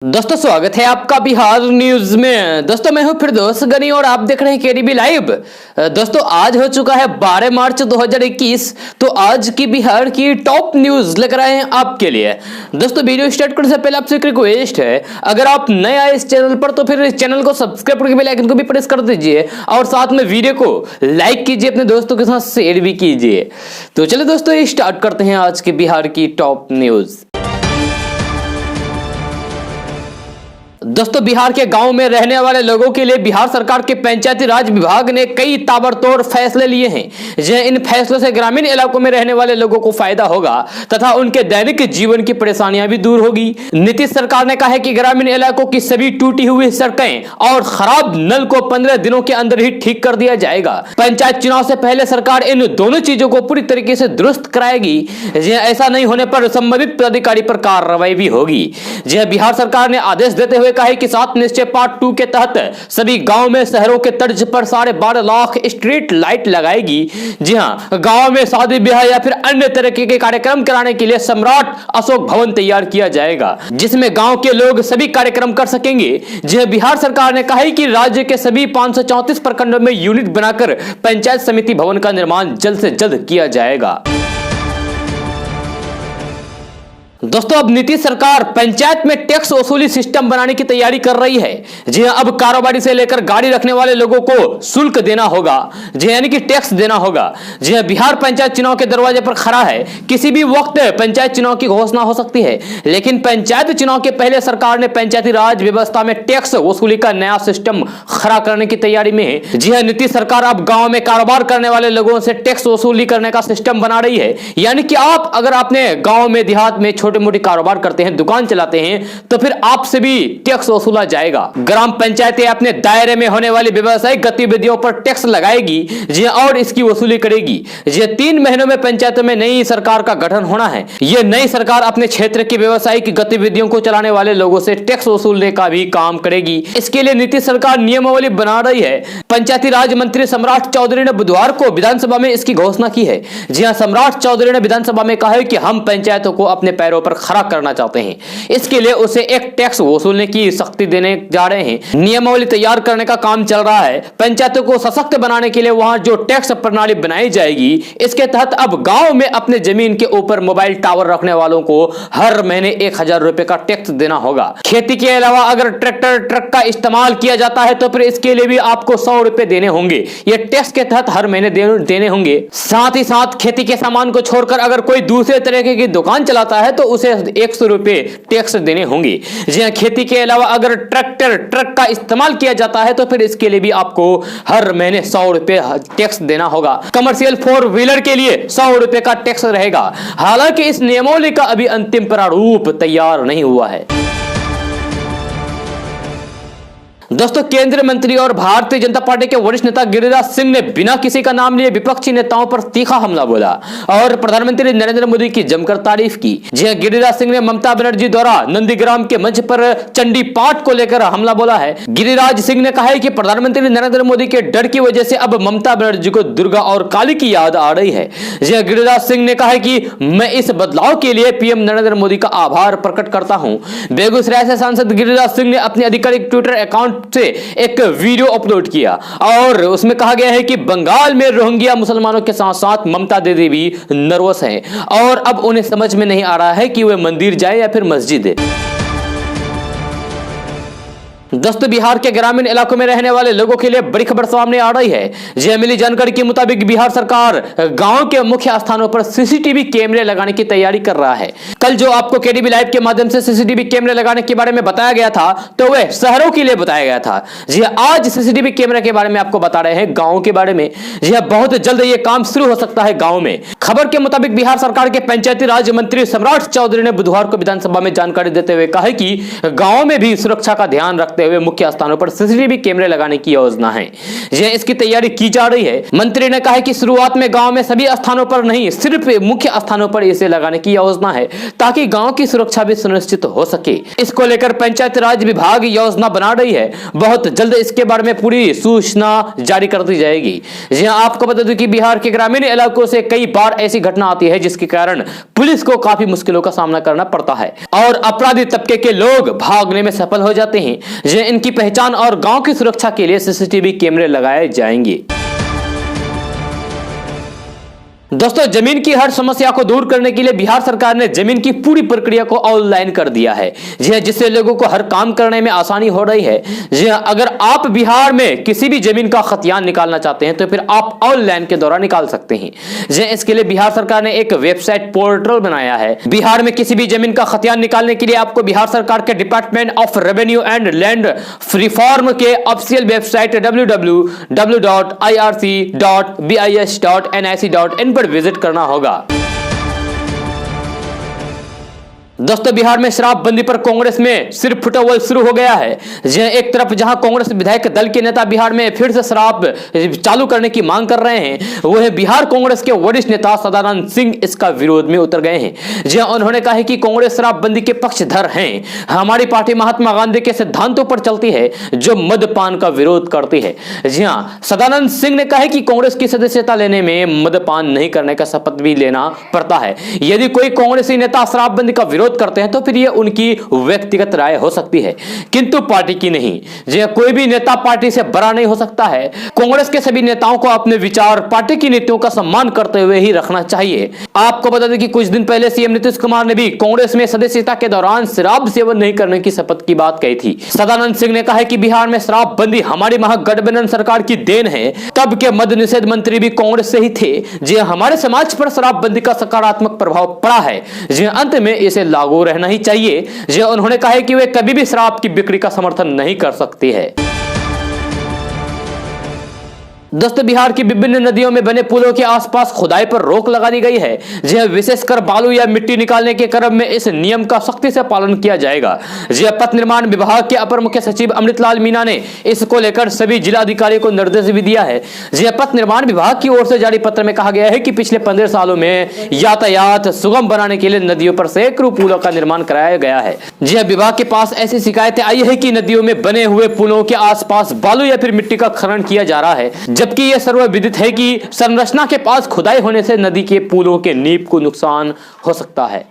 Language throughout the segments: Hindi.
दोस्तों स्वागत है आपका बिहार न्यूज में। दोस्तों मैं हूं फिरदौस गनी और आप देख रहे हैं केडीबी लाइव। दोस्तों आज हो चुका है 12 मार्च 2021। तो आज की बिहार की टॉप न्यूज लेकर आए हैं आपके लिए। दोस्तों वीडियो स्टार्ट करने से पहले आपसे एक रिक्वेस्ट है, अगर आप नए आए इस चैनल पर तो फिर इस चैनल को सब्सक्राइब करके बेल आइकन को भी प्रेस कर दीजिए और साथ में वीडियो को लाइक कीजिए, अपने दोस्तों के साथ शेयर भी कीजिए। तो चलिए दोस्तों स्टार्ट करते हैं आज की बिहार की टॉप न्यूज। दोस्तों बिहार के गांव में रहने वाले लोगों के लिए बिहार सरकार के पंचायती राज विभाग ने कई ताबड़तोड़ फैसले लिए हैं। जो इन फैसलों से ग्रामीण इलाकों में रहने वाले लोगों को फायदा होगा तथा उनके दैनिक जीवन की परेशानियां भी दूर होगी। नीतीश सरकार ने कहा है कि ग्रामीण इलाकों की सभी टूटी हुई सड़कें और खराब नल को 15 दिनों के अंदर ही ठीक कर दिया जाएगा। पंचायत चुनाव से पहले सरकार इन दोनों चीजों को पूरी तरीके से दुरुस्त कराएगी। ऐसा नहीं होने पर संबंधित अधिकारी पर कार्रवाई भी होगी। बिहार सरकार ने आदेश देते हुए कहा है कि 7 निश्चय पार्ट 2 के तहत सभी गांव में शहरों के तर्ज पर 12.5 लाख स्ट्रीट लाइट लगाएगी। जी हां, गांव में शादी ब्याह या फिर अन्य तरह के कार्यक्रम कराने के लिए सम्राट अशोक भवन तैयार किया जाएगा, जिसमें गांव के लोग सभी कार्यक्रम कर सकेंगे। जी बिहार सरकार ने कहा है कि राज्य के सभी 534 प्रखंडों में यूनिट बनाकर पंचायत समिति भवन का निर्माण जल्द से जल्द किया जाएगा। दोस्तों अब नीतीश सरकार पंचायत में टैक्स वसूली सिस्टम बनाने की तैयारी कर रही है। जी हां, अब कारोबारी से लेकर गाड़ी रखने वाले लोगों को शुल्क देना होगा, जी यानी कि टैक्स देना होगा। जी हां, बिहार पंचायत चुनाव के दरवाजे पर खड़ा है। किसी भी वक्त पंचायत चुनाव की घोषणा हो सकती है, लेकिन पंचायत चुनाव के पहले सरकार ने पंचायती राज व्यवस्था में टैक्स वसूली का नया सिस्टम खड़ा करने की तैयारी में है। जी हां, नीतीश सरकार अब गाँव में कारोबार करने वाले लोगों से टैक्स वसूली करने का सिस्टम बना रही है। यानी कि आप अगर अपने गाँव में देहात में छोटे मोटे कारोबार करते हैं, दुकान चलाते हैं, तो फिर आपसे भी टैक्स वसूला जाएगा। ग्राम पंचायतें अपने दायरे में होने वाली व्यावसायिक गतिविधियों पर टैक्स लगाएगी जी और इसकी वसूली करेगी। ये 3 महीनों में पंचायतों में नई सरकार का गठन होना है। यह नई सरकार अपने क्षेत्र की व्यावसायिक गतिविधियों को चलाने वाले लोगों से टैक्स वसूलने का भी काम करेगी। इसके लिए नीतीश सरकार नियमावली बना रही है। पंचायती राज मंत्री सम्राट चौधरी ने बुधवार को विधानसभा में इसकी घोषणा की है। जी हां, सम्राट चौधरी ने विधानसभा में कहा है कि हम पंचायतों को अपने पैरों पर खड़ा करना चाहते हैं। इसके लिए उसे एक टैक्स वसूलने की शक्ति देने जा रहे हैं। नियमावली तैयार करने का काम चल रहा है। पंचायतों को सशक्त बनाने के लिए वहां जो टैक्स प्रणाली बनाई जाएगी, इसके तहत अब गांव में अपने जमीन के ऊपर मोबाइल टावर रखने वालों को हर महीने 1000 रुपए का टैक्स देना होगा। खेती के अलावा अगर ट्रैक्टर ट्रक का इस्तेमाल किया जाता है तो फिर इसके लिए भी आपको 100 रुपए देने होंगे। ये टैक्स के तहत हर महीने देने होंगे। साथ ही साथ खेती के सामान को छोड़कर अगर कोई दूसरे तरीके की दुकान चलाता है तो उसे 100 रुपए टैक्स देने होंगे। जी हां, खेती के अलावा अगर ट्रैक्टर ट्रक का इस्तेमाल किया जाता है तो फिर इसके लिए भी आपको हर महीने 100 रुपए टैक्स देना होगा। कमर्शियल 4 व्हीलर के लिए 100 रुपए का टैक्स रहेगा। हालांकि इस नियमावली का अभी अंतिम प्रारूप तैयार नहीं हुआ है। दोस्तों केंद्रीय मंत्री और भारतीय जनता पार्टी के वरिष्ठ नेता गिरिराज सिंह ने बिना किसी का नाम लिए विपक्षी नेताओं पर तीखा हमला बोला और प्रधानमंत्री नरेंद्र मोदी की जमकर तारीफ की। जी हां, गिरिराज सिंह ने ममता बनर्जी द्वारा नंदीग्राम के मंच पर चंडी पाठ को लेकर हमला बोला है। गिरिराज सिंह ने कहा है कि प्रधानमंत्री नरेंद्र मोदी के डर की वजह से अब ममता बनर्जी को दुर्गा और काली की याद आ रही है। जी हां, गिरिराज सिंह ने कहा है कि मैं इस बदलाव के लिए पीएम नरेंद्र मोदी का आभार प्रकट करता हूं। बेगूसराय से सांसद गिरिराज सिंह ने अपने आधिकारिक ट्विटर अकाउंट से एक वीडियो अपलोड किया और उसमें कहा गया है कि बंगाल में रोहिंग्या मुसलमानों के साथ साथ ममता दीदी भी नर्वस हैं और अब उन्हें समझ में नहीं आ रहा है कि वे मंदिर जाए या फिर मस्जिद। दोस्तों बिहार के ग्रामीण इलाकों में रहने वाले लोगों के लिए बड़ी खबर सामने आ रही है। जी मिली जानकारी के मुताबिक बिहार सरकार गांव के मुख्य स्थानों पर सीसीटीवी कैमरे लगाने की तैयारी कर रहा है। कल जो आपको केडीबी लाइव के माध्यम से सीसीटीवी कैमरे लगाने के बारे में बताया गया था तो वह शहरों के लिए बताया गया था। जी आज सीसीटीवी कैमरे के बारे में आपको बता रहे हैं गाँव के बारे में। जी बहुत जल्द ये काम शुरू हो सकता है गाँव में। खबर के मुताबिक बिहार सरकार के पंचायती राज मंत्री सम्राट चौधरी ने बुधवार को विधानसभा में जानकारी देते हुए कहा कि गाँव में भी सुरक्षा का ध्यान रखते करते हुए मुख्य स्थानों पर सीसीटीवी कैमरे लगाने की योजना है। यह इसकी तैयारी की जा रही है। मंत्री ने कहा कि शुरुआत में गांव में सभी स्थानों पर नहीं, सिर्फ मुख्य स्थानों पर इसे लगाने की योजना है ताकि गांव की सुरक्षा भी सुनिश्चित हो सके। इसको लेकर पंचायत राज विभाग योजना बना रही है। बहुत जल्द इसके बारे में पूरी सूचना जारी कर दी जाएगी। यहां आपको बता दूं कि बिहार के ग्रामीण इलाकों से कई बार ऐसी घटना आती है जिसके कारण पुलिस को काफी मुश्किलों का सामना करना पड़ता है और अपराधी तबके के लोग भागने में सफल हो जाते हैं। यह इनकी पहचान और गांव की सुरक्षा के लिए सीसीटीवी कैमरे लगाए जाएंगे। दोस्तों, जमीन की हर समस्या को दूर करने के लिए बिहार सरकार ने जमीन की पूरी प्रक्रिया को ऑनलाइन कर दिया है, जिससे लोगों को हर काम करने में आसानी हो रही है। अगर आप बिहार में किसी भी जमीन का खतियान निकालना चाहते हैं तो फिर आप ऑनलाइन के द्वारा निकाल सकते हैं। इसके लिए बिहार सरकार ने एक वेबसाइट पोर्टल बनाया है। बिहार में किसी भी जमीन का खतियान निकालने के लिए आपको बिहार सरकार के department of revenue and land reform के ऑफिशियल वेबसाइट www.irc.bis.nic.in पर विजिट करना होगा। दोस्तों, बिहार में शराबबंदी पर कांग्रेस में सिर्फ फुटबॉल शुरू हो गया है। एक तरफ जहां कांग्रेस विधायक दल के नेता बिहार में फिर से शराब चालू करने की मांग कर रहे हैं, वह बिहार कांग्रेस के वरिष्ठ नेता सदानंद सिंह इसका विरोध में उतर गए हैं। जहां उन्होंने कहा है कि कांग्रेस शराबबंदी के पक्षधर हैं। हमारी पार्टी महात्मा गांधी के सिद्धांतों पर चलती है जो मद्यपान का विरोध करती है। जी हां, सदानंद सिंह ने कहा है कि कांग्रेस की सदस्यता लेने में मद्यपान नहीं करने का शपथ भी लेना पड़ता है। यदि कोई कांग्रेसी नेता शराबबंदी का विरोध करते हैं तो फिर यह उनकी व्यक्तिगत राय हो सकती है, किंतु पार्टी की नहीं। कोई भी नेता पार्टी से बड़ा नहीं हो सकता है। कांग्रेस के सभी नेताओं को अपने विचार, पार्टी की नीतियों का सम्मान करते हुए ही रखना चाहिए। आपको बता दें कि कुछ दिन पहले सीएम नीतीश कुमार ने भी कांग्रेस में सदस्यता के दौरान शराब सेवन नहीं करने की शपथ की बात कही थी। सदानंद सिंह ने कहा है कि बिहार में शराबबंदी हमारी महागठबंधन सरकार की देन है। तब के मद्य निषेध मंत्री भी कांग्रेस से ही थे। हमारे समाज पर शराबबंदी का सकारात्मक प्रभाव पड़ा है। अंत में इसे लागू रहना ही चाहिए। उन्होंने कहा है कि वे कभी भी शराब की बिक्री का समर्थन नहीं कर सकती है। दोस्तों, बिहार की विभिन्न नदियों में बने पुलों के आसपास खुदाई पर रोक लगा दी गई है। विशेषकर बालू या मिट्टी निकालने के क्रम में इस नियम का सख्ती से पालन किया जाएगा। पथ निर्माण विभाग के अपर मुख्य सचिव अमृतलाल मीणा ने इसको लेकर सभी जिला अधिकारियों को निर्देश भी दिया है। पथ निर्माण विभाग की ओर से जारी पत्र में कहा गया है कि पिछले 15 सालों में यातायात सुगम बनाने के लिए नदियों पर सैकड़ों पुलों का निर्माण कराया गया है। विभाग के पास ऐसी शिकायतें आई है कि नदियों में बने हुए पुलों के आसपास बालू या फिर मिट्टी का खनन किया जा रहा है, जबकि यह सर्वविदित है कि संरचना के पास खुदाई होने से नदी के पुलों के नींव को नुकसान हो सकता है।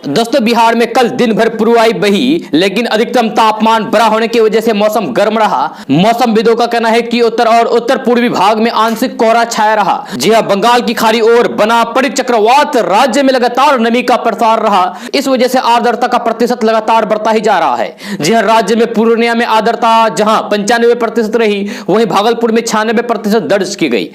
दोस्तों, बिहार में कल दिन भर पुरवाई बही, लेकिन अधिकतम तापमान बढ़ा होने की वजह से मौसम गर्म रहा। मौसमविदों का कहना है कि उत्तर और उत्तर पूर्वी भाग में आंशिक कोहरा छाया रहा। बंगाल की खाड़ी ओर बना परिचक्रवात राज्य में लगातार नमी का प्रसार रहा। इस वजह से आर्द्रता का प्रतिशत लगातार बढ़ता ही जा रहा है। राज्य में पूर्णिया में आर्द्रता जहां 95% रही, वहीं भागलपुर में 96% दर्ज की गई।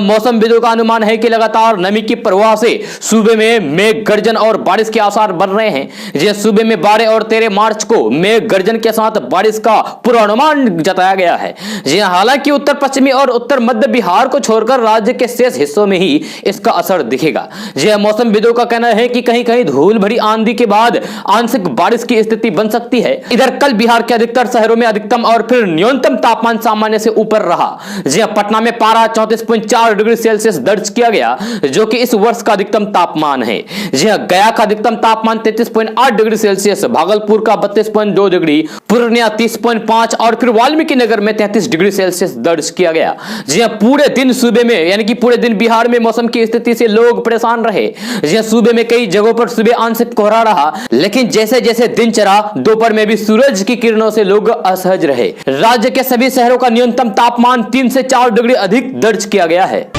मौसमविदों का अनुमान है कि लगातार नमी की प्रवाह से सूबे में मेघ गर्जन और बारिश के आसार बन रहे हैं। सूबे में 12 और 13 मार्च को मेघ गर्जन के साथ बारिश का पूर्वानुमान जताया गया है। हालांकि उत्तर पश्चिमी और उत्तर मध्य बिहार को छोड़कर राज्य के शेष हिस्सों में ही इसका असर दिखेगा। मौसमविदों का कहना है कि कहीं कहीं धूल भरी आंधी के बाद आंशिक बारिश की स्थिति बन सकती है। इधर कल बिहार के अधिकतर शहरों में अधिकतम और फिर न्यूनतम तापमान सामान्य से ऊपर रहा। पटना में पारा 34.4 डिग्री सेल्सियस दर्ज किया गया, जो कि इस वर्ष का अधिकतम तापमान है। गया का अधिकतम तापमान 33.8 डिग्री सेल्सियस, भागलपुर का 32.2 डिग्री, पूर्णिया 30.5 और फिर वाल्मीकि नगर में 33 डिग्री सेल्सियस दर्ज किया गया। पूरे दिन सूबे में यानी कि पूरे दिन बिहार में मौसम की स्थिति से लोग परेशान रहे। सूबे में कई जगहों पर सुबह आंशिक कोहरा रहा, लेकिन जैसे जैसे दिन चढ़ा दोपहर में भी सूरज की किरणों से लोग असहज रहे। राज्य के सभी शहरों का न्यूनतम तापमान 3 से 4 डिग्री अधिक दर्ज किया गया है।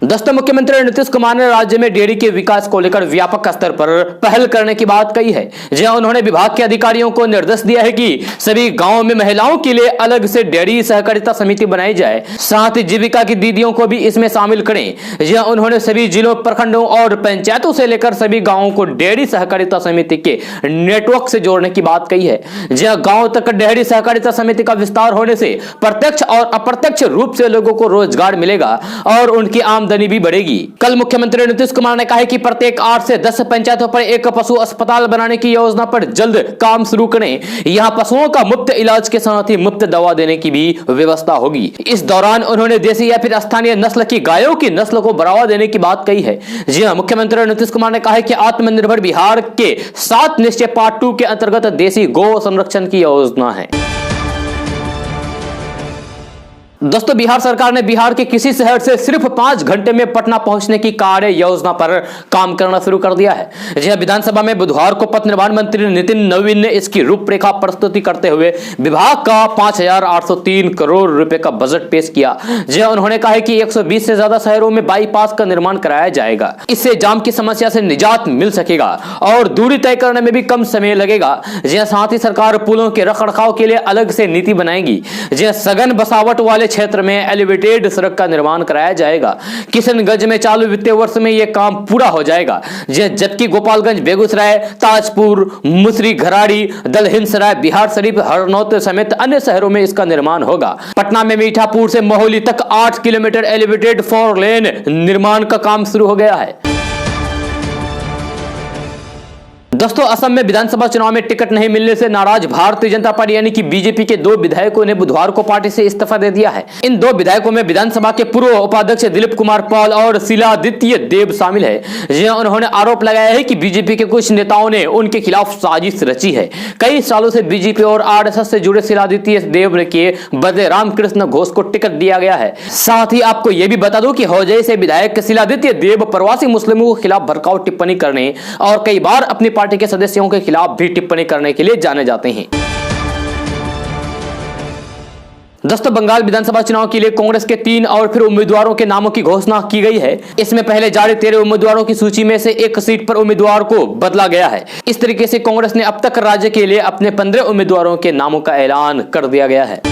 दोस्तों, मुख्यमंत्री नीतीश कुमार ने राज्य में डेयरी के विकास को लेकर व्यापक स्तर पर पहल करने की बात कही है। जहां उन्होंने विभाग के अधिकारियों को निर्देश दिया है कि सभी गांवों में महिलाओं के लिए अलग से डेयरी सहकारिता समिति बनाई जाए, साथ ही जीविका की दीदियों को भी इसमें शामिल करें। जहां उन्होंने सभी जिलों, प्रखंडों और पंचायतों से लेकर सभी गाँवों को डेयरी सहकारिता समिति के नेटवर्क से जोड़ने की बात कही है। जहां गाँव तक डेयरी सहकारिता समिति का विस्तार होने से प्रत्यक्ष और अप्रत्यक्ष रूप से लोगों को रोजगार मिलेगा और उनकी आमदनी आमदनी भी बढ़ेगी। कल मुख्यमंत्री नीतीश कुमार ने कहा है कि प्रत्येक 8 से 10 पंचायतों पर एक पशु अस्पताल बनाने की योजना पर जल्द काम शुरू करें। यहां पशुओं का मुफ्त इलाज के साथ ही मुफ्त दवा देने की भी व्यवस्था होगी। इस दौरान उन्होंने देसी या फिर स्थानीय नस्ल की गायों की नस्ल को बढ़ावा देने की बात कही है। जी हां, मुख्यमंत्री नीतीश कुमार ने कहा है कि आत्मनिर्भर बिहार के 7 निश्चय पार्ट 2 के अंतर्गत देसी गौ संरक्षण की योजना है। दोस्तों, बिहार सरकार ने बिहार के किसी शहर से सिर्फ 5 घंटे में पटना पहुंचने की कार्य योजना पर काम करना शुरू कर दिया है। जी विधानसभा में बुधवार को पथ निर्माण मंत्री नितिन नवीन ने इसकी रूपरेखा प्रस्तुति करते हुए विभाग का 5,803 करोड़ रुपए का बजट पेश किया। जी उन्होंने कहा है कि 120 से ज्यादा शहरों में बाईपास का निर्माण कराया जाएगा। इससे जाम की समस्या से निजात मिल सकेगा और दूरी तय करने में भी कम समय लगेगा। जी साथ ही सरकार पुलों के रखरखाव के लिए अलग से नीति बनाएगी। जी सघन बसावट वाले क्षेत्र में एलिवेटेड सड़क का निर्माण कराया जाएगा। किशनगंज में चालू वित्तीय वर्ष में यह काम पूरा हो जाएगा, जबकि गोपालगंज, बेगूसराय, ताजपुर, मुसरी, घराड़ी, दलहिनसराय, बिहार शरीफ, हरनौत समेत अन्य शहरों में इसका निर्माण होगा। पटना में मीठापुर से मोहाली तक 8 किलोमीटर एलिवेटेड 4 लेन निर्माण का काम शुरू हो गया है। दोस्तों, असम में विधानसभा चुनाव में टिकट नहीं मिलने से नाराज भारतीय जनता पार्टी यानी कि बीजेपी के 2 विधायकों ने बुधवार को पार्टी से इस्तीफा दे दिया है। इन 2 विधायकों में विधानसभा के पूर्व उपाध्यक्ष दिलीप कुमार पॉल और शीलादित्य देव शामिल है। जहां उन्होंने आरोप लगाया है कि बीजेपी के कुछ नेताओं ने उनके खिलाफ साजिश रची है। कई सालों से बीजेपी और आरएसएस से जुड़े शीलादित्य देव के बदले रामकृष्ण घोष को टिकट दिया गया है। साथ ही आपको यह भी बता दूं कि हौजई से विधायक शीलादित्य देव प्रवासी मुस्लिमों के खिलाफ भड़काऊ टिप्पणी करने और कई बार अपनी पार्टी के सदस्यों के खिलाफ भी टिप्पणी करने के लिए जाने जाते हैं। दोस्तों, बंगाल विधानसभा चुनाव के लिए कांग्रेस के 3 और फिर उम्मीदवारों के नामों की घोषणा की गई है। इसमें पहले जारी 13 उम्मीदवारों की सूची में से एक सीट पर उम्मीदवार को बदला गया है। इस तरीके से कांग्रेस ने अब तक राज्य के लिए अपने 15 उम्मीदवारों के नामों का ऐलान कर दिया गया है।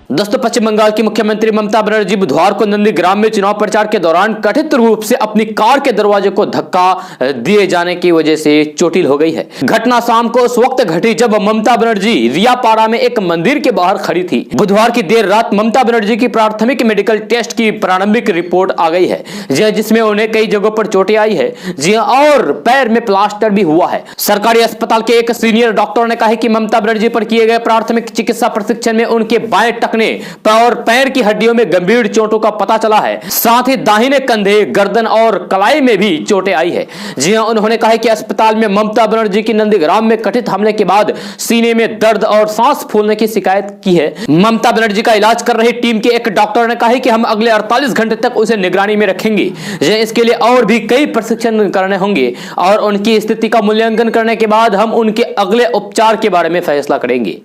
दोस्तों, पश्चिम बंगाल की मुख्यमंत्री ममता बनर्जी बुधवार को नंदीग्राम में चुनाव प्रचार के दौरान कथित रूप से अपनी कार के दरवाजे को धक्का दिए जाने की वजह से चोटिल हो गई है। घटना शाम को उस वक्त घटी जब ममता बनर्जी रियापाड़ा में एक मंदिर के बाहर खड़ी थी। बुधवार की देर रात ममता बनर्जी की प्राथमिक मेडिकल टेस्ट की प्रारंभिक रिपोर्ट आ गई है, जिसमें उन्हें कई जगहों पर चोटें आई है। जी और पैर में प्लास्टर भी हुआ है। सरकारी अस्पताल के एक सीनियर डॉक्टर ने कहा कि ममता बनर्जी पर किए गए प्राथमिक चिकित्सा परीक्षण में उनके बाएं टखने और पैर की हड्डियों में गंभीर चोटों का पता चला है। साथ ही दाहिने कंधे, गर्दन और कलाई में भी चोटें आई है। जी हां, उन्होंने कहा कि अस्पताल में ममता बनर्जी की नंदीग्राम में कथित हमले के बाद सीने में दर्द और सांस फूलने की शिकायत की है। ममता बनर्जी का इलाज कर रही टीम के एक डॉक्टर ने कहा कि हम अगले 48 घंटे तक उसे निगरानी में रखेंगे। इसके लिए और भी कई परीक्षण करने होंगे और उनकी स्थिति का मूल्यांकन करने के बाद हम उनके अगले उपचार के बारे में फैसला करेंगे।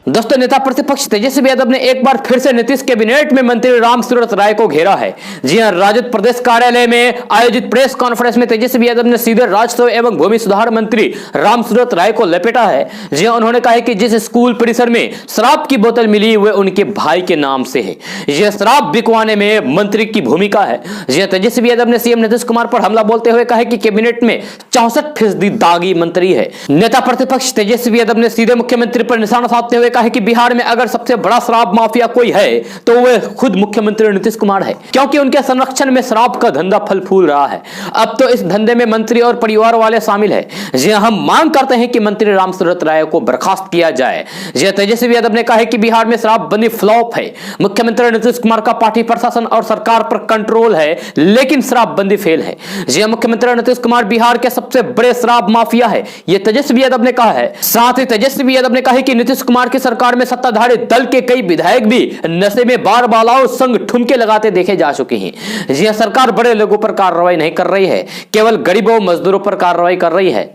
दोस्तों, नेता प्रतिपक्ष तेजस्वी यादव ने एक बार फिर से नीतीश कैबिनेट में मंत्री रामसूरत राय को घेरा है। जी हां, राजद प्रदेश कार्यालय में आयोजित प्रेस कॉन्फ्रेंस में तेजस्वी यादव ने सीधे राजस्व एवं भूमि सुधार मंत्री रामसूरत राय को लपेटा है। जी हां, उन्होंने कहा कि जिस स्कूल परिसर में शराब की बोतल मिली वह उनके भाई के नाम से है। यह शराब बिकवाने में मंत्री की भूमिका है। जी हां, तेजस्वी यादव ने सीएम नीतीश कुमार पर हमला बोलते हुए कहा कि कैबिनेट में 64% दागी मंत्री है। नेता प्रतिपक्ष तेजस्वी यादव ने सीधे मुख्यमंत्री पर निशाना साधते हुए है कि बिहार में अगर सबसे बड़ा शराब माफिया कोई है तो वह खुद मुख्यमंत्री नीतीश कुमार है, क्योंकि उनके संरक्षण में शराब का धंधा फल फूल रहा है। अब तो इस धंधे में मंत्री और परिवार वाले शामिल हैं। जी हम मांग करते हैं कि मंत्री रामसूरत राय को बर्खास्त किया जाए। जी तेजस्वी यादव ने कहा कि बिहार में शराबबंदी फ्लॉप है। मुख्यमंत्री नीतीश कुमार का पार्टी प्रशासन और सरकार पर कंट्रोल है, लेकिन शराबबंदी फेल है। जी मुख्यमंत्री नीतीश कुमार बिहार के सबसे बड़े शराब माफिया है, यह तेजस्वी यादव ने कहा है। साथ ही तेजस्वी यादव ने कहा कि नीतीश कुमार की सरकार में सत्ताधारी दल के कई विधायक भी नशे में बार बालाओं संग ठुमके लगाते देखे जा चुके हैं। जी सरकार बड़े लोगों पर कार्रवाई नहीं कर रही है, केवल गरीबों मजदूरों पर कार्रवाई कर रही है।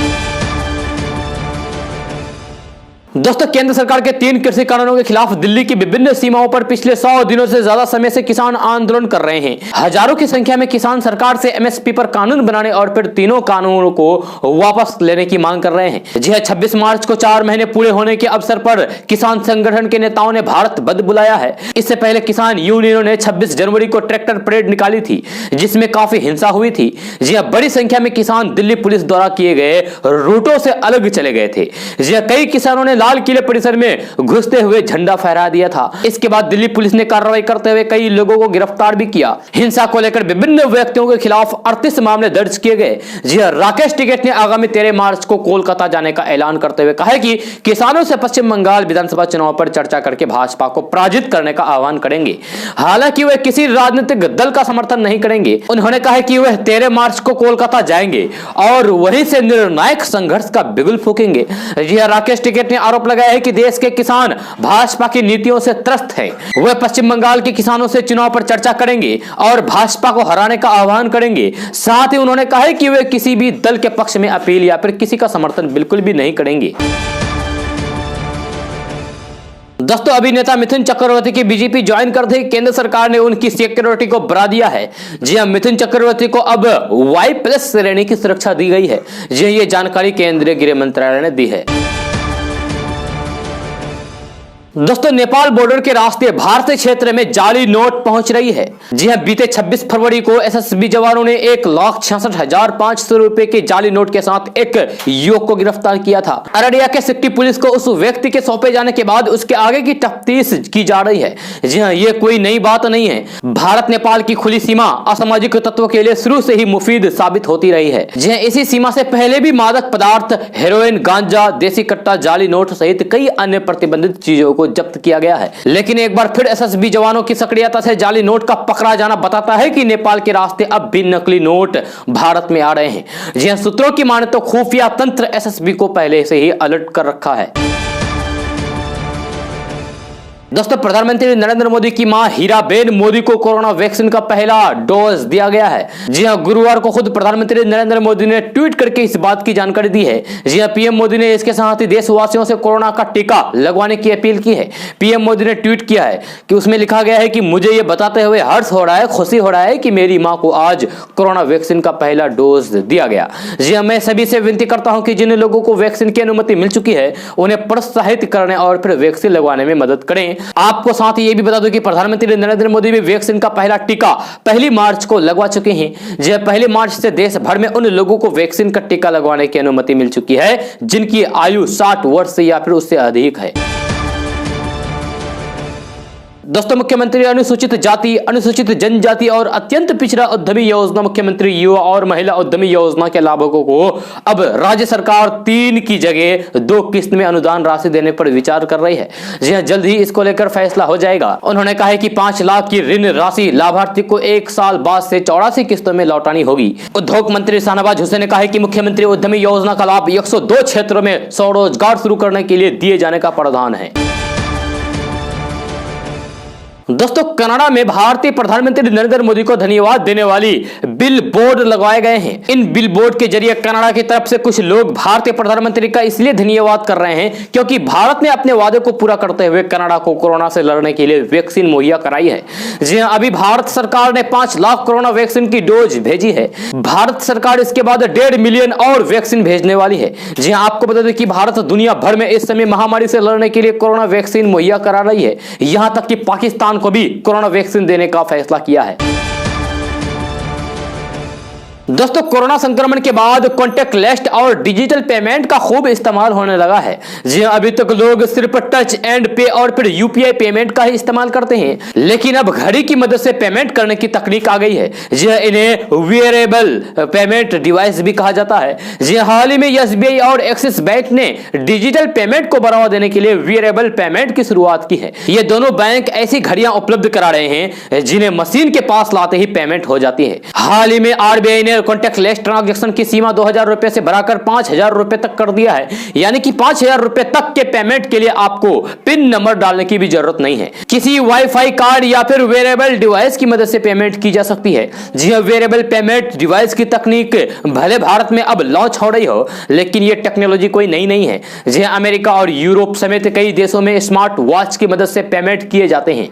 दोस्तों, केंद्र सरकार के 3 कृषि कानूनों के खिलाफ दिल्ली की विभिन्न सीमाओं पर पिछले 100 दिनों से ज्यादा समय से किसान आंदोलन कर रहे हैं। हजारों की संख्या में किसान सरकार से एमएसपी पर कानून बनाने और फिर तीनों कानूनों को वापस लेने की मांग कर रहे हैं। जी 26 मार्च को 4 महीने पूरे होने के अवसर पर किसान संगठन के नेताओं ने भारत बंद बुलाया है। इससे पहले किसान यूनियनों ने 26 जनवरी को ट्रैक्टर परेड निकाली थी, जिसमें काफी हिंसा हुई थी। जी बड़ी संख्या में किसान दिल्ली पुलिस द्वारा किए गए रूटों से अलग चले गए थे। जी कई किसानों ने लाल किले परिसर में घुसते हुए झंडा फहरा दिया था। इसके बाद दिल्ली पुलिस ने कार्रवाई करते हुए कई लोगों को गिरफ्तार भी किया। हिंसा को लेकर विभिन्न व्यक्तियों के खिलाफ 38 मामले दर्ज किए गए। जी हां, राकेश टिकैत ने आगामी 13 मार्च को कोलकाता जाने का ऐलान करते हुए कहा है कि किसानों से पश्चिम बंगाल विधानसभा चुनाव पर चर्चा करके भाजपा को पराजित करने का आह्वान करेंगे। हालांकि वे किसी राजनीतिक दल का समर्थन नहीं करेंगे। उन्होंने कहा कि वह 13 मार्च को कोलकाता जाएंगे और वहीं से निर्णायक संघर्ष का बिगुल फूकेंगे। जी हां, राकेश टिकैत ने आरोप लगाया है कि देश के किसान भाजपा की नीतियों से त्रस्त हैं। वे पश्चिम बंगाल के किसानों से चुनाव पर चर्चा करेंगे और भाजपा को हराने का आह्वान करेंगे। साथ ही उन्होंने कहा है कि वे किसी भी दल के पक्ष में अपील या फिर किसी का समर्थन बिल्कुल भी नहीं करेंगे। दोस्तों, अभिनेता मिथुन चक्रवर्ती की बीजेपी ज्वाइन करते ही केंद्र सरकार ने उनकी सिक्योरिटी को बढ़ा दिया है। जी हां, मिथुन चक्रवर्ती को अब Y+ श्रेणी की सुरक्षा दी गई है। जी हां, ये जानकारी केंद्रीय गृह मंत्रालय ने दी है। दोस्तों, नेपाल बॉर्डर के रास्ते भारतीय क्षेत्र में जाली नोट पहुंच रही है। जी हां, बीते 26 फरवरी को एसएसबी जवानों ने 1,66,500 रुपए के जाली नोट के साथ एक युवक को गिरफ्तार किया था। अररिया के सिटी पुलिस को उस व्यक्ति के सौंपे जाने के बाद उसके आगे की तफ्तीश की जा रही है। जी हां, ये कोई नई बात नहीं है। भारत नेपाल की खुली सीमा असामाजिक तत्वों के लिए शुरू से ही मुफीद साबित होती रही है। जी हां, इसी सीमा से पहले भी मादक पदार्थ, हेरोइन, गांजा, देसी कट्टा, जाली नोट सहित कई अन्य प्रतिबंधित चीजों को जब्त किया गया है। लेकिन एक बार फिर एसएसबी जवानों की सक्रियता से जाली नोट का पकड़ा जाना बताता है कि नेपाल के रास्ते अब भी नकली नोट भारत में आ रहे हैं। जी हां, सूत्रों की माने तो खुफिया तंत्र एसएसबी को पहले से ही अलर्ट कर रखा है। दोस्तों, प्रधानमंत्री नरेंद्र मोदी की मां हीराबेन मोदी को कोरोना वैक्सीन का पहला डोज दिया गया है। जी हां, गुरुवार को खुद प्रधानमंत्री नरेंद्र मोदी ने ट्वीट करके इस बात की जानकारी दी है। जी हां, पीएम मोदी ने इसके साथ ही देशवासियों से कोरोना का टीका लगवाने की अपील की है। पीएम मोदी ने ट्वीट किया है कि उसमें लिखा गया है कि मुझे यह बताते हुए हर्ष हो रहा है, खुशी हो रहा है कि मेरी मां को आज कोरोना वैक्सीन का पहला डोज दिया गया। जी हां, मैं सभी से विनती करता हूं कि जिन लोगों को वैक्सीन की अनुमति मिल चुकी है उन्हें प्रोत्साहित करने और फिर वैक्सीन लगवाने में मदद करें। आपको साथ ही ये भी बता दूं कि प्रधानमंत्री नरेंद्र मोदी भी वैक्सीन का पहला टीका 1 मार्च को लगवा चुके हैं। जो 1 मार्च से देश भर में उन लोगों को वैक्सीन का टीका लगवाने की अनुमति मिल चुकी है जिनकी आयु 60 वर्ष या फिर उससे अधिक है। दोस्तों, मुख्यमंत्री अनुसूचित जाति, अनुसूचित जनजाति और अत्यंत पिछड़ा उद्यमी योजना, मुख्यमंत्री युवा और महिला उद्यमी योजना के लाभुकों को अब राज्य सरकार 3 की जगह 2 किस्त में अनुदान राशि देने पर विचार कर रही है। जी हां, जल्द ही इसको लेकर फैसला हो जाएगा। उन्होंने कहा है कि 5 लाख की ऋण राशि लाभार्थी को 1 साल बाद से 84 किस्तों में लौटानी होगी। उद्योग मंत्री शाहनवाज हुसैन ने कहा है कि मुख्यमंत्री उद्यमी योजना का लाभ 102 क्षेत्रों में स्वरोजगार शुरू करने के लिए दिए जाने का प्रावधान है। दोस्तों, कनाडा में भारतीय प्रधानमंत्री नरेंद्र मोदी को धन्यवाद देने वाली बिल बोर्ड लगवाए गए हैं। इन बिल बोर्ड के जरिए कनाडा की तरफ से कुछ लोग भारतीय प्रधानमंत्री का इसलिए धन्यवाद कर रहे हैं क्योंकि भारत ने अपने वादे को पूरा करते हुए कनाडा को कोरोना से लड़ने के लिए वैक्सीन मुहैया कराई है। जी हां, अभी भारत सरकार ने 5 लाख कोरोना वैक्सीन की डोज भेजी है। भारत सरकार इसके बाद 1.5 मिलियन और वैक्सीन भेजने वाली है। जी हां, आपको बता दें कि भारत दुनिया भर में इस समय महामारी से लड़ने के लिए कोरोना वैक्सीन मुहैया करा रही है। यहां तक कि पाकिस्तान को भी कोरोना वैक्सीन देने का फैसला किया है। दोस्तों, कोरोना संक्रमण के बाद कॉन्टैक्टलेस और डिजिटल पेमेंट का खूब इस्तेमाल होने लगा है। जी हां, अभी तक लोग सिर्फ टच एंड पे और फिर यूपीआई पेमेंट का ही इस्तेमाल करते हैं, लेकिन अब घड़ी की मदद से पेमेंट करने की तकनीक आ गई है। जी हां, इन्हें वियरेबल पेमेंट डिवाइस भी कहा जाता है। जी हां, हाल ही में एसबीआई और एक्सिस बैंक ने डिजिटल पेमेंट को बढ़ावा देने के लिए वियरेबल पेमेंट की शुरुआत की है। ये दोनों बैंक ऐसी घड़ियां उपलब्ध करा रहे हैं जिन्हें मशीन के पास लाते ही पेमेंट हो जाती है। हाल ही में आरबीआई ने कॉन्टैक्टलेस ट्रांजैक्शन की सीमा 2000 रुपए से बढ़ाकर 5000 रुपए तक कर दिया है। यानी कि 5000 रुपए तक के पेमेंट के लिए आपको पिन नंबर डालने की भी जरूरत नहीं है। किसी वाईफाई कार्ड या फिर वेरेबल डिवाइस की मदद से पेमेंट की जा सकती है। जी हां, वेरेबल पेमेंट डिवाइस की तकनीक भले भारत में अब लॉन्च हो रही हो, लेकिन यह टेक्नोलॉजी कोई नई नहीं है। जी हां, अमेरिका और यूरोप समेत कई देशों में स्मार्ट वॉच की मदद से पेमेंट किए जाते हैं।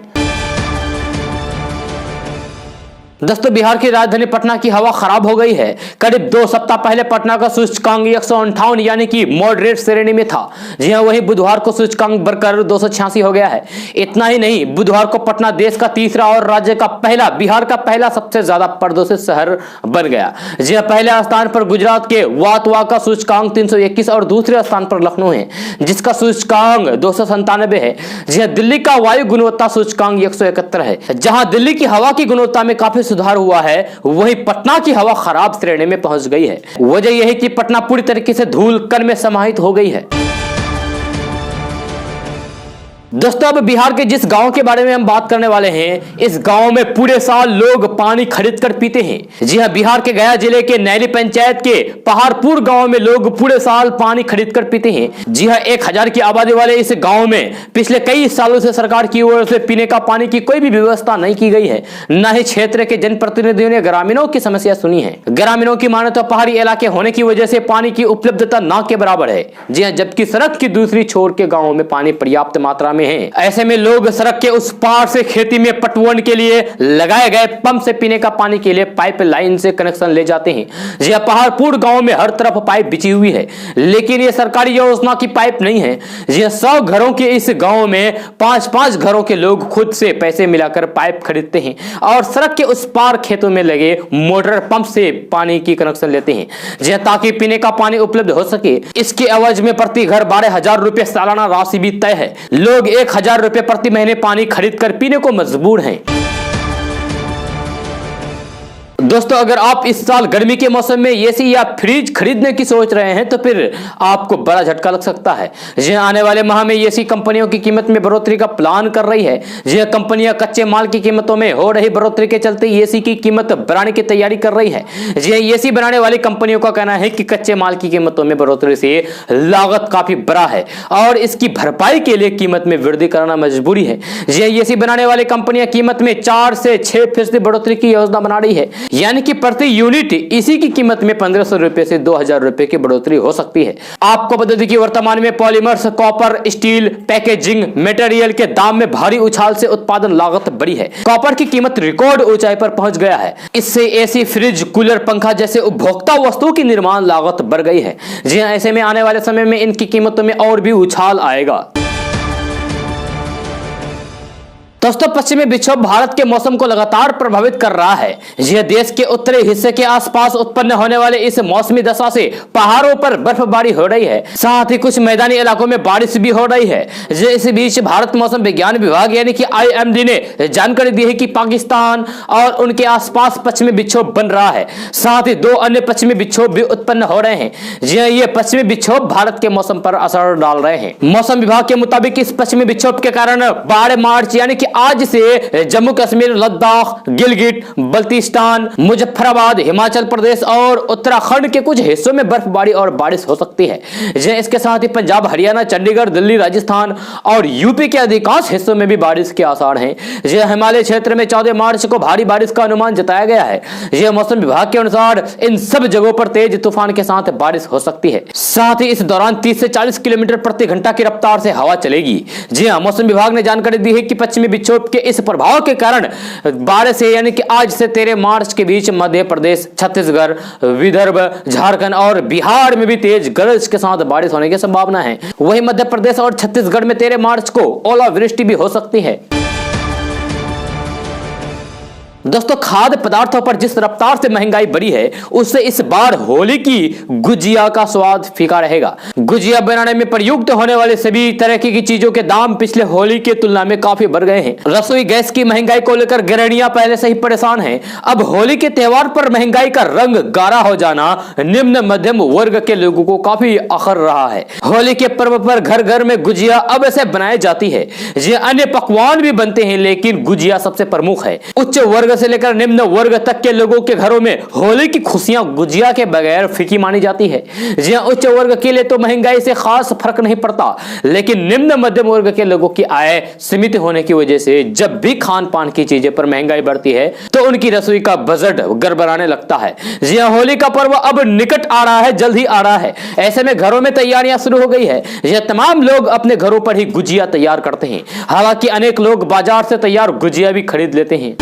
दोस्तों बिहार की राजधानी पटना की हवा खराब हो गई है। करीब 2 सप्ताह पहले पटना का सूचकांक 158 यानी कि मॉडरेट श्रेणी में था। जी हां, वहीं बुधवार को सूचकांक बढ़कर 286 हो गया है। इतना ही नहीं, बुधवार को पटना देश का तीसरा और राज्य का पहला, बिहार का पहला सबसे ज्यादा प्रदूषित शहर बन गया। जी हां, पहले स्थान पर गुजरात के वातवा का सूचकांक 321 और दूसरे स्थान पर लखनऊ है जिसका सूचकांक 297 है। जी हां, दिल्ली का वायु गुणवत्ता सूचकांक 171 है। जहां दिल्ली की हवा की गुणवत्ता में काफी सुधार हुआ है, वहीं पटना की हवा खराब श्रेणी में पहुंच गई है। वजह यह है कि पटना पूरी तरीके से धूल कण में समाहित हो गई है। दोस्तों अब बिहार के जिस गांव के बारे में हम बात करने वाले हैं, इस गांव में पूरे साल लोग पानी खरीद कर पीते हैं। जी हां, बिहार के गया जिले के नैली पंचायत के पहाड़पुर गांव में लोग पूरे साल पानी खरीद कर पीते हैं। जी हां, 1000 की आबादी वाले इस गांव में पिछले कई सालों से सरकार की ओर से पीने का पानी की कोई भी व्यवस्था नहीं की गई है। न ही क्षेत्र के जनप्रतिनिधियों ने ग्रामीणों की समस्या सुनी है। ग्रामीणों की माने तो पहाड़ी इलाके होने की वजह से पानी की उपलब्धता न के बराबर है। जी हां, जबकि सड़क की दूसरी छोर के गाँव में पानी पर्याप्त मात्रा में है। ऐसे में लोग सड़क के उस पार से खेती में पटवन के लिए लगाए गए पंप से पीने का पानी के लिए पाइपलाइन से कनेक्शन ले जाते हैं। जी पहाड़पुर गांव में हर तरफ पाइप बिछी हुई है, लेकिन ये सरकारी योजना की पाइप नहीं है। जी 100 घरों के इस गांव में 5-5 घरों के लोग खुद से पैसे मिलाकर पाइप खरीदते हैं और सड़क के उस पार खेतों में लगे मोटर पंप से पानी की कनेक्शन लेते हैं, जी ताकि पीने का पानी उपलब्ध हो सके। इसके एवज में प्रति घर 12,000 रुपए सालाना राशि भी तय है। लोग 1,000 रुपए प्रति महीने पानी खरीद कर पीने को मजबूर हैं। दोस्तों अगर आप इस साल गर्मी के मौसम में एसी या फ्रिज खरीदने की सोच रहे हैं तो फिर आपको बड़ा झटका लग सकता है। जी आने वाले माह में एसी कंपनियों की कीमत में बढ़ोतरी का प्लान कर रही है। जी कंपनियां कच्चे माल की कीमतों में हो रही बढ़ोतरी के चलते एसी की कीमत बढ़ाने की तैयारी कर रही है। जी एसी बनाने वाली कंपनियों का कहना है कि कच्चे माल की कीमतों में बढ़ोतरी से लागत काफी बड़ा है और इसकी भरपाई के लिए कीमत में वृद्धि करना मजबूरी है। जी एसी बनाने वाली कंपनियां कीमत में 4 से 6% बढ़ोतरी की योजना बना रही है, यानी कि प्रति यूनिट इसी की कीमत में 1500 रुपए से 2000 रुपए की बढ़ोतरी हो सकती है। आपको बता दें कि वर्तमान में polymers, copper, steel, packaging material के दाम में भारी उछाल से उत्पादन लागत बढ़ी है। कॉपर की कीमत रिकॉर्ड ऊंचाई पर पहुंच गया है। इससे एसी, फ्रिज, कूलर, पंखा जैसे उपभोक्ता वस्तुओं की निर्माण लागत बढ़ गई है। जी ऐसे में आने वाले समय में इनकी कीमतों में और भी उछाल आएगा। दोस्तों पश्चिमी विक्षोभ भारत के मौसम को लगातार प्रभावित कर रहा है। यह देश के उत्तरी हिस्से के आसपास उत्पन्न होने वाले इस मौसमी दशा से पहाड़ों पर बर्फबारी हो रही है, साथ ही कुछ मैदानी इलाकों में बारिश भी हो रही है। इस बीच भारत मौसम विज्ञान विभाग यानी कि IMD ने जानकारी दी है कि पाकिस्तान और उनके आसपास पश्चिमी विक्षोभ बन रहा है, साथ ही 2 अन्य पश्चिमी विक्षोभ भी उत्पन्न हो रहे हैं। ये पश्चिमी विक्षोभ भारत के मौसम पर असर डाल रहे हैं। मौसम विभाग के मुताबिक इस पश्चिमी विक्षोभ के कारण 12 मार्च यानी कि आज से जम्मू कश्मीर, लद्दाख, गिलगिट, बल्तिस्तान, मुजफ्फराबाद, हिमाचल प्रदेश और उत्तराखंड के कुछ हिस्सों में बर्फबारी और बारिश हो सकती है। इसके साथ ही पंजाब, हरियाणा, चंडीगढ़, दिल्ली, राजस्थान और यूपी के अधिकांश हिस्सों में भी बारिश के आसार हैं। हिमालय क्षेत्र में 14 मार्च को भारी बारिश का अनुमान जताया गया है। यह मौसम विभाग के अनुसार इन सब जगहों पर तेज तूफान के साथ बारिश हो सकती है। साथ ही इस दौरान 30 से 40 किलोमीटर प्रति घंटा की रफ्तार से हवा चलेगी। जी हाँ, मौसम विभाग ने जानकारी दी है कि पश्चिमी विक्षोभ के इस प्रभाव के कारण 12 से यानी कि आज से 13 मार्च के बीच मध्य प्रदेश, छत्तीसगढ़, विदर्भ, झारखंड और बिहार में भी तेज गरज के साथ बारिश होने की संभावना है। वहीं मध्य प्रदेश और छत्तीसगढ़ में 13 मार्च को ओलावृष्टि भी हो सकती है। दोस्तों खाद्य पदार्थों पर जिस रफ्तार से महंगाई बढ़ी है, उससे इस बार होली की गुजिया का स्वाद फीका रहेगा। गुजिया बनाने में प्रयुक्त होने वाले सभी तरह की चीजों के दाम पिछले होली की तुलना में काफी बढ़ गए हैं। रसोई गैस की महंगाई को लेकर गृहिणियां पहले से ही परेशान हैं। अब होली के त्योहार पर महंगाई का रंग गाढ़ा हो जाना निम्न मध्यम वर्ग के लोगों को काफी अखर रहा है। होली के पर्व पर घर घर में गुजिया अब ऐसे बनाई जाती है। ये अन्य पकवान भी बनते हैं, लेकिन गुजिया सबसे प्रमुख है। उच्च वर्ग से लेकर निम्न वर्ग तक के लोगों के घरों में होली की खुशियां गुजिया के बगैर फीकी मानी जाती है। जी हां, उच्च वर्ग के लिए तो महंगाई से खास फर्क नहीं पड़ता, लेकिन निम्न मध्यम वर्ग के लोगों की आय सीमित होने की वजह से जब भी खान पान की चीजें पर महंगाई बढ़ती है तो उनकी रसोई का बजट गड़बड़ाने लगता है। जी हां, होली का पर्व अब निकट आ रहा है, जल्द ही आ रहा है। ऐसे में घरों में तैयारियां शुरू हो गई है। यह तमाम लोग अपने घरों पर ही गुजिया तैयार करते हैं। हालांकि अनेक लोग बाजार से तैयार गुजिया भी खरीद लेते हैं।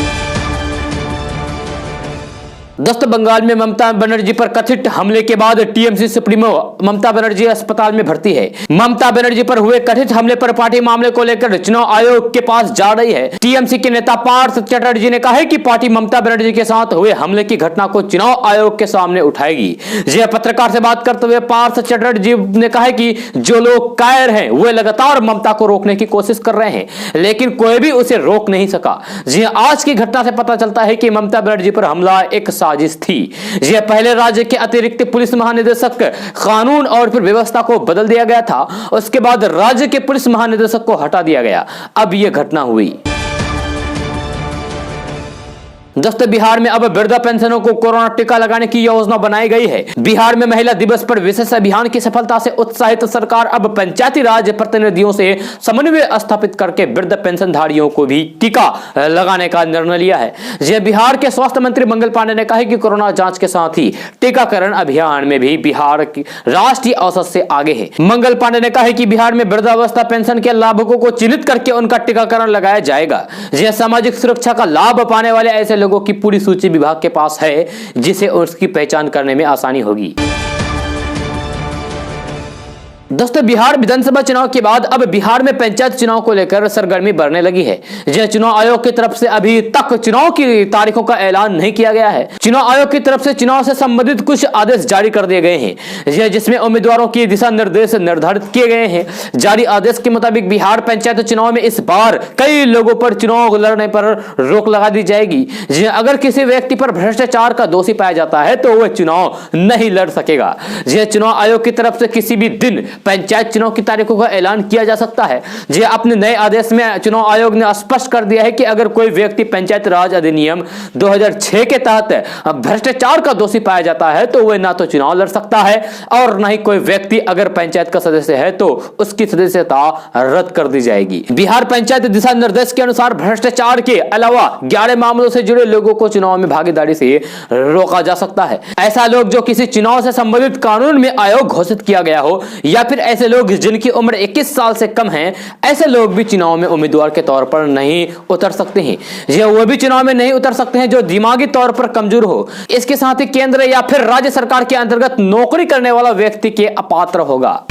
दोस्तों बंगाल में ममता बनर्जी पर कथित हमले के बाद टीएमसी सुप्रीमो ममता बनर्जी अस्पताल में भर्ती है। ममता बनर्जी पर हुए कथित हमले पर पार्टी मामले को लेकर चुनाव आयोग के पास जा रही है। टीएमसी के नेता पार्थ चटर्जी ने कहा है कि पार्टी ममता बनर्जी के साथ हुए हमले की घटना को चुनाव आयोग के सामने उठाएगी। यह पत्रकार से बात करते हुए पार्थ चटर्जी ने कहा है कि जो लोग कायर हैं वे लगातार ममता को रोकने की कोशिश कर रहे हैं, लेकिन कोई भी उसे रोक नहीं सका। जी आज की घटना से पता चलता है कि ममता बनर्जी पर हमला एक साजिश थी। यह पहले राज्य के अतिरिक्त पुलिस महानिदेशक कानून और फिर व्यवस्था को बदल दिया गया था, उसके बाद राज्य के पुलिस महानिदेशक को हटा दिया गया। अब यह घटना हुई। दोस्तों बिहार में अब वृद्धा पेंशनों को कोरोना टीका लगाने की योजना बनाई गई है। बिहार में महिला दिवस पर विशेष अभियान की सफलता से उत्साहित सरकार अब पंचायती राज प्रतिनिधियों से समन्वय स्थापित करके वृद्ध पेंशनधारियों को भी टीका लगाने का निर्णय लिया है। यह बिहार के स्वास्थ्य मंत्री मंगल पांडे ने कहा है कि कोरोना जांच के साथ ही टीकाकरण अभियान में भी बिहार राष्ट्रीय औसत से आगे है। मंगल पांडे ने कहा है कि बिहार में वृद्धावस्था पेंशन के लाभुकों को चिन्हित करके उनका टीकाकरण लगाया जाएगा। यह सामाजिक सुरक्षा का लाभ पाने वाले ऐसे लोगों की पूरी सूची विभाग के पास है, जिसे उसकी पहचान करने में आसानी होगी। दोस्तों बिहार विधानसभा चुनाव के बाद अब बिहार में पंचायत चुनाव को लेकर सरगर्मी बढ़ने लगी है। यह चुनाव आयोग की तरफ से अभी तक चुनाव की तारीखों का ऐलान नहीं किया गया है। चुनाव आयोग की तरफ से चुनाव से संबंधित कुछ आदेश जारी कर दिए गए हैं, यह जिसमें उम्मीदवारों की दिशा निर्देश निर्धारित किए गए हैं। जारी आदेश के मुताबिक बिहार पंचायत चुनाव में इस बार कई लोगों पर चुनाव लड़ने पर रोक लगा दी जाएगी। अगर किसी व्यक्ति पर भ्रष्टाचार का दोषी पाया जाता है तो वह चुनाव नहीं लड़ सकेगा। यह चुनाव आयोग की तरफ से किसी भी दिन पंचायत चुनाव की तारीखों का ऐलान किया जा सकता है। जे अपने नए आदेश में चुनाव आयोग ने स्पष्ट कर दिया है कि अगर कोई व्यक्ति पंचायत राज अधिनियम 2006 के तहत भ्रष्टाचार का दोषी पाया जाता है तो वह ना तो चुनाव लड़ सकता है और ना ही कोई व्यक्ति अगर पंचायत का सदस्य है तो उसकी सदस्यता रद्द कर दी जाएगी। बिहार पंचायत दिशा निर्देश के अनुसार भ्रष्टाचार के अलावा 11 मामलों से जुड़े लोगों को चुनाव में भागीदारी से रोका जा सकता है। ऐसा लोग जो किसी चुनाव से संबंधित कानून में आयोग घोषित किया गया हो या फिर ऐसे लोग जिनकी उम्र 21 साल से कम है, ऐसे लोग भी चुनाव में उम्मीदवार के तौर पर नहीं उतर सकते हैं। यह वो भी चुनाव में नहीं उतर सकते हैं जो दिमागी तौर पर कमजोर हो। इसके साथ ही केंद्र या फिर राज्य सरकार के अंतर्गत नौकरी करने वाला व्यक्ति के अपात्र होगा।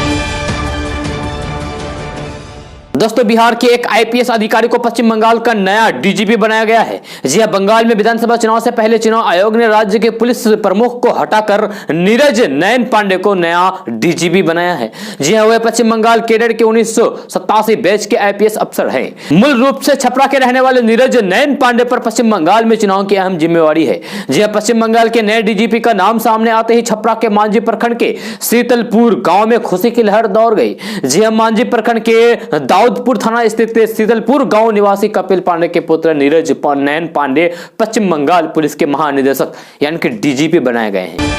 दोस्तों बिहार के एक आईपीएस अधिकारी को पश्चिम बंगाल का नया डीजीपी बनाया गया है। जी हां, बंगाल में विधानसभा चुनाव से पहले चुनाव आयोग ने राज्य के पुलिस प्रमुख को हटाकर नीरज नयन पांडे को नया डीजीपी बनाया है। जी हां, वह पश्चिम बंगाल कैडर के 1987 बैच के आईपीएस अफसर हैं। मूल रूप से छपरा के रहने वाले नीरज नयन पांडे पर पश्चिम बंगाल में चुनाव की अहम जिम्मेवारी है। जी हां, पश्चिम बंगाल के नए डीजीपी का नाम सामने आते ही छपरा के मांझी प्रखंड के शीतलपुर गांव में खुशी की लहर दौड़ गई। जी हां, मांझी प्रखंड के दाऊदपुर थाना स्थित शीतलपुर गांव निवासी कपिल पांडे के पुत्र नीरज नयन पांडे पश्चिम बंगाल पुलिस के महानिदेशक यानी कि डीजीपी बनाए गए हैं।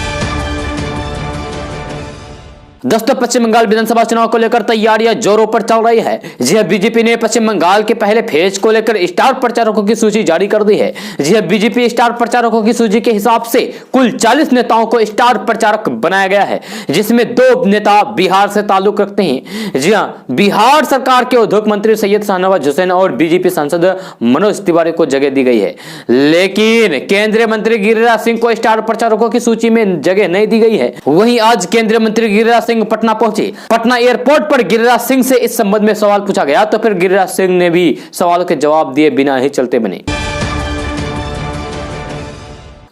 दोस्तों पश्चिम बंगाल विधानसभा चुनाव को लेकर तैयारियां जोरों पर चल रही है। जी हां, बीजेपी ने पश्चिम बंगाल के पहले फेज को लेकर स्टार प्रचारकों की सूची जारी कर दी है। जी हां, बीजेपी स्टार प्रचारकों की सूची के हिसाब से कुल 40 नेताओं को स्टार प्रचारक बनाया गया है, जिसमें 2 नेता बिहार से ताल्लुक रखते हैं। जी हां, बिहार सरकार के उद्योग मंत्री सैयद शाहनवाज हुसैन और बीजेपी सांसद मनोज तिवारी को जगह दी गई है, लेकिन केंद्रीय मंत्री गिरिराज सिंह को स्टार प्रचारकों की सूची में जगह नहीं दी गई है। वहीं आज केंद्रीय मंत्री गिरिराज सिंह पटना पहुंचे। पटना एयरपोर्ट पर गिरिराज सिंह से इस संबंध में सवाल पूछा गया तो फिर गिरिराज सिंह ने भी सवालों के जवाब दिए बिना ही चलते बने।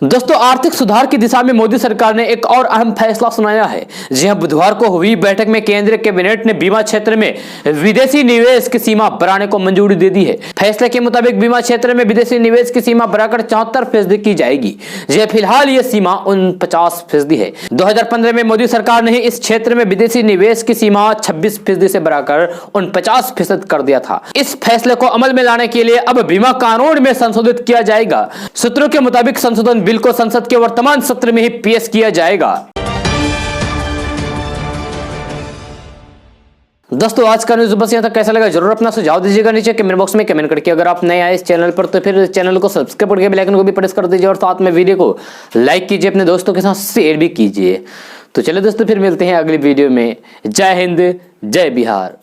दोस्तों आर्थिक सुधार की दिशा में मोदी सरकार ने एक और अहम फैसला सुनाया है। जी हां, बुधवार को हुई बैठक में केंद्रीय कैबिनेट ने बीमा क्षेत्र में विदेशी निवेश की सीमा बढ़ाने को मंजूरी दे दी है। फैसले के मुताबिक बीमा क्षेत्र में विदेशी निवेश की सीमा बढ़ाकर 74% की जाएगी। जी हां, फिलहाल यह सीमा 49% है। 2015 में मोदी सरकार ने इस क्षेत्र में विदेशी निवेश की सीमा 26% से बढ़ाकर 49% कर दिया था। इस फैसले को अमल में लाने के लिए अब बीमा कानून में संशोधित किया जाएगा। सूत्रों के मुताबिक संशोधन बिल को संसद के वर्तमान सत्र में ही पेश किया जाएगा। दोस्तों आज का न्यूज़ बस यहाँ तक। कैसा लगा जरूर अपना सुझाव दीजिएगा नीचे कमेंट बॉक्स में कमेंट करके। अगर आप नए आए इस चैनल पर तो फिर चैनल को सब्सक्राइब करके बेल आइकन को भी प्रेस कर दीजिए और साथ में वीडियो को लाइक कीजिए, अपने दोस्तों के साथ शेयर भी कीजिए। तो चलिए दोस्तों फिर मिलते हैं अगली वीडियो में। जय हिंद, जय बिहार।